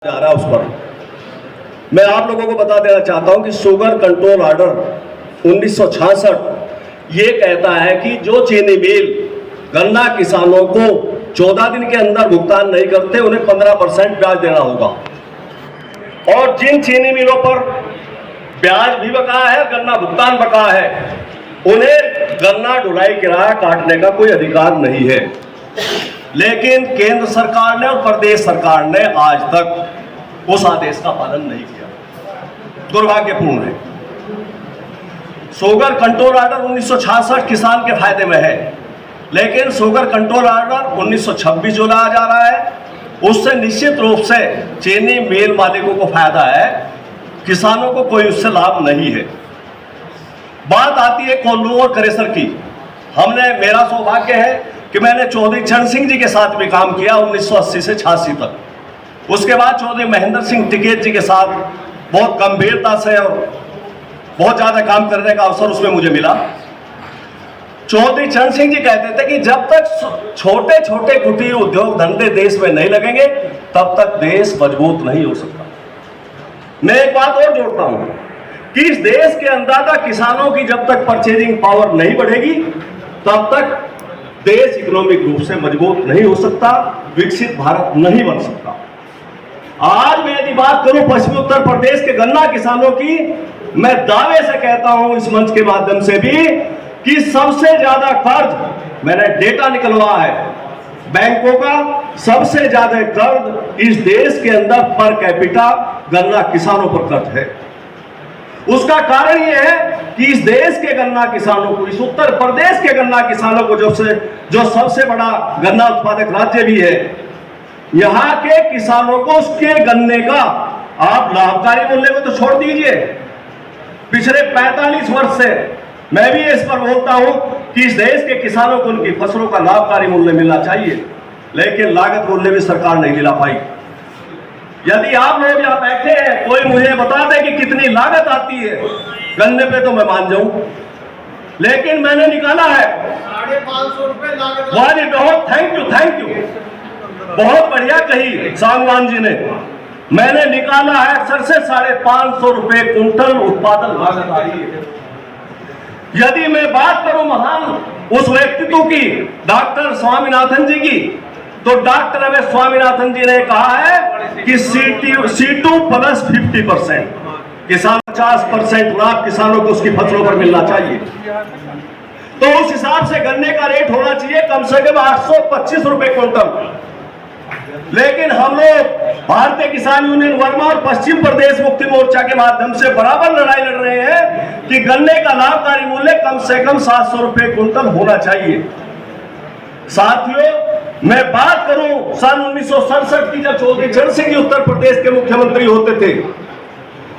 जा रहा है उस पर मैं आप लोगों को बता देना चाहता हूं कि शुगर कंट्रोल ऑर्डर 1966 ये कहता है कि जो चीनी मिल गन्ना किसानों को 14 दिन के अंदर भुगतान नहीं करते उन्हें 15% ब्याज देना होगा। और जिन चीनी मिलों पर ब्याज भी बकाया है, गन्ना भुगतान बकाया है, उन्हें गन्ना ढुलाई किराया काटने का कोई अधिकार नहीं है। लेकिन केंद्र सरकार ने और प्रदेश सरकार ने आज तक उस आदेश का पालन नहीं किया, दुर्भाग्यपूर्ण है। शुगर कंट्रोल ऑर्डर 1966 किसान के फायदे में है, लेकिन शुगर कंट्रोल ऑर्डर 1926 जो लाया जा रहा है उससे निश्चित रूप से चीनी मिल मालिकों को फायदा है, किसानों को कोई उससे लाभ नहीं है। बात आती है कोल्लू और करेसर की। मेरा सौभाग्य है कि मैंने चौधरी चरण सिंह जी के साथ भी काम किया 1980 से 86 तक। उसके बाद चौधरी महेंद्र सिंह टिकैत जी के साथ बहुत गंभीरता से और बहुत ज़्यादा काम करने का अवसर उसमें मुझे मिला। चौधरी चरण सिंह जी कहते थे कि जब तक छोटे छोटे कुटीर उद्योग धंधे देश में नहीं लगेंगे तब तक देश मजबूत नहीं हो सकता। मैं एक बात और जोड़ता हूं कि इस देश के अंदर किसानों की जब तक परचेजिंग पावर नहीं बढ़ेगी तब तक देश इकोनॉमिक रूप से मजबूत नहीं हो सकता, विकसित भारत नहीं बन सकता। आज मैं यदि बात करूं पश्चिमी उत्तर प्रदेश के गन्ना किसानों की, मैं दावे से कहता हूं इस मंच के माध्यम से भी कि सबसे ज्यादा कर्ज, मैंने डेटा निकलवा है बैंकों का, सबसे ज्यादा कर्ज इस देश के अंदर पर कैपिटा गन्ना किसानों पर कर्ज है। उसका कारण यह है कि इस देश के गन्ना किसानों को, इस उत्तर प्रदेश के गन्ना किसानों को जो सबसे बड़ा गन्ना उत्पादक राज्य भी है, यहां के किसानों को उसके गन्ने का आप लाभकारी मूल्य को तो छोड़ दीजिए, पिछले 45 वर्ष से मैं भी इस पर बोलता हूं कि इस देश के किसानों को उनकी फसलों का लाभकारी मूल्य मिलना चाहिए, लेकिन लागत मूल्य भी सरकार नहीं दिला पाई। यदि आप लोग यहाँ बैठे हैं, कोई मुझे बता दे कि कितनी लागत आती है गन्ने पे तो मैं मान जाऊं, लेकिन मैंने निकाला है 550 रुपए लागत। बहुत थैंक यू, बहुत बढ़िया कही सांगवान जी ने। मैंने निकाला है अक्सर से 550 रुपए कुंटल उत्पादन लागत आ रही है। यदि मैं बात करूं महान उस व्यक्तित्व की, डॉक्टर स्वामीनाथन जी की, तो डॉक्टर एम एस स्वामीनाथन जी ने कहा है कि C2 प्लस 50%, किसान 50% लाभ किसानों को उसकी फसलों पर मिलना चाहिए। तो उस हिसाब से गन्ने का रेट होना चाहिए कम से कम 825 रुपए क्विंटल। लेकिन हम लोग भारतीय किसान यूनियन वर्मा और पश्चिम प्रदेश मुक्ति मोर्चा के माध्यम से बराबर लड़ाई लड़ रहे हैं कि गन्ने का लाभकारी मूल्य कम से कम 700 रुपए क्विंटल होना चाहिए। साथियों, मैं बात करूं सन 1967 की, जब चौधरी चरण सिंह जी उत्तर प्रदेश के मुख्यमंत्री होते थे,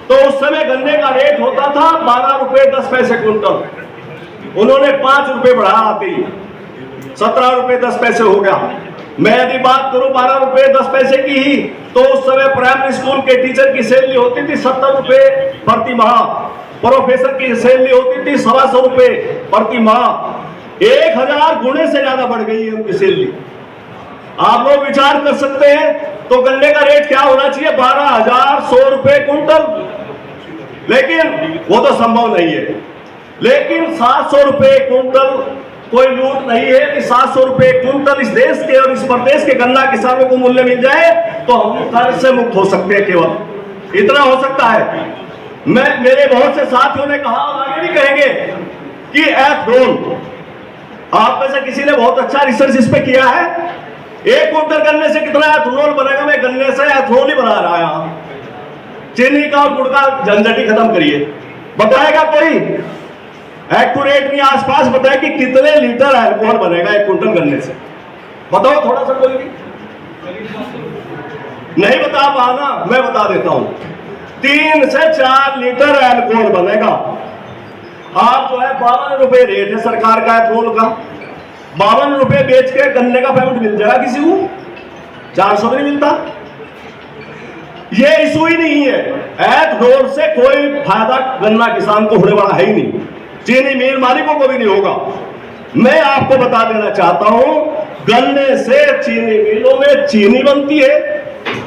तो उस समय गन्ने का रेट होता था 12 रुपए 10 पैसे क्विंटल। उन्होंने 5 रुपए बढ़ा आते ही 17 रुपए 10 पैसे हो गया। मैं यदि बात करूं 12 रुपए 10 पैसे की ही, तो उस समय प्राइमरी स्कूल के टीचर की सैलरी होती थी 70 रुपए प्रति माह, प्रोफेसर की सैलरी होती थी 125 रुपए प्रति माह। 1000 गुने से ज्यादा बढ़ गई है उनकी सैलरी। आप लोग विचार कर सकते हैं, तो गन्ने का रेट क्या होना चाहिए? 12,100 रुपए क्विंटल, लेकिन वो तो संभव नहीं है। लेकिन 700 रुपए क्विंटल कोई लूट नहीं है कि 700 रुपए क्विंटल इस देश के और इस प्रदेश के गन्ना किसानों को मूल्य मिल जाए तो हम कर्ज से मुक्त हो सकते हैं। केवल इतना हो सकता है। मेरे बहुत से साथियों ने कहा और आगे भी कहेंगे कि एथनॉल, आप में से किसी ने बहुत अच्छा रिसर्च इस पे किया है। 1 क्विंटल गन्ने से कितना एथनॉल बनेगा? मैं गन्ने से एथनॉल ही बना रहा है। चीनी का और गुड़ का झंझट ही खत्म करिए। बताएगा कोई? एक्यूरेट नहीं, आसपास बताए कि कितने लीटर अल्कोहल बनेगा 1 क्विंटल गन्ने से? बताओ थोड़ा सा, कोई नहीं बता पाना, मैं बता देता हूं। 3 से 4 लीटर अल्कोहल बनेगा। आप जो है 52 रुपए रेट है सरकार का एथनॉल का, 52 रुपए बेच के गन्ने का पेमेंट मिल जाएगा किसी को? 400 भी नहीं मिलता। ये इशू ही नहीं है। एथनॉल से कोई फायदा गन्ना किसान को होने वाला है ही नहीं, चीनी मिल मालिकों को भी नहीं होगा। मैं आपको बता देना चाहता हूं, गन्ने से चीनी मिलों में चीनी बनती है,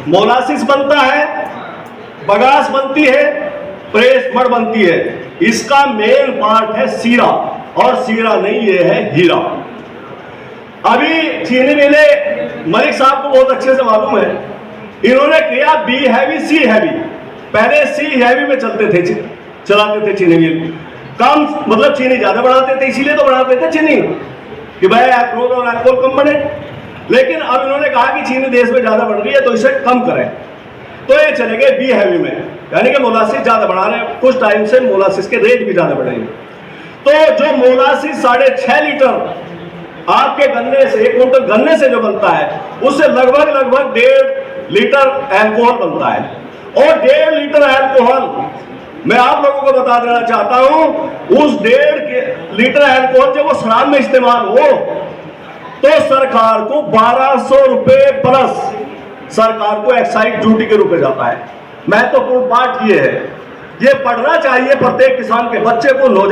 मोलासिस बनता है, बगास बनती है, प्रेस मड बनती है। इसका मेन पार्ट है सीरा, और सीरा नहीं, ये है हीरा। अभी चीनी मिले मलिक साहब को बहुत अच्छे से मालूम है, इन्होंने किया बी हैवी सी हैवी। पहले सी हैवी में चलाते थे चीनी मिल, कम मतलब चीनी ज्यादा बढ़ाते थे, इसीलिए तो बढ़ाते थे चीनी कि भाई एथनॉल और अल्कोहल कम बने। लेकिन अब इन्होंने कहा कि चीनी देश में ज्यादा बढ़ रही है तो इसे कम करें, तो ये चले गए बी हैवी में, यानी कि मोलासिस ज्यादा बढ़ा रहे हैं। कुछ टाइम से मोलासिस के रेट भी ज्यादा बढ़ेंगे। तो जो मोलासिस 6.5 लीटर आपके गन्ने से, 1 कुंटल गन्ने से जो बनता है, उससे लगभग 1.5 लीटर अल्कोहल बनता है। और 1.5 लीटर अल्कोहल मैं आप लोगों को बता देना चाहता हूं, उस 1.5 लीटर अल्कोहल जब वो शराब में इस्तेमाल हो तो सरकार को 1200 रुपए प्लस सरकार को एक्साइज ड्यूटी के रूप में जाता है। महत्वपूर्ण बात ये है, ये पढ़ना चाहिए प्रत्येक किसान के बच्चे को, नौजवान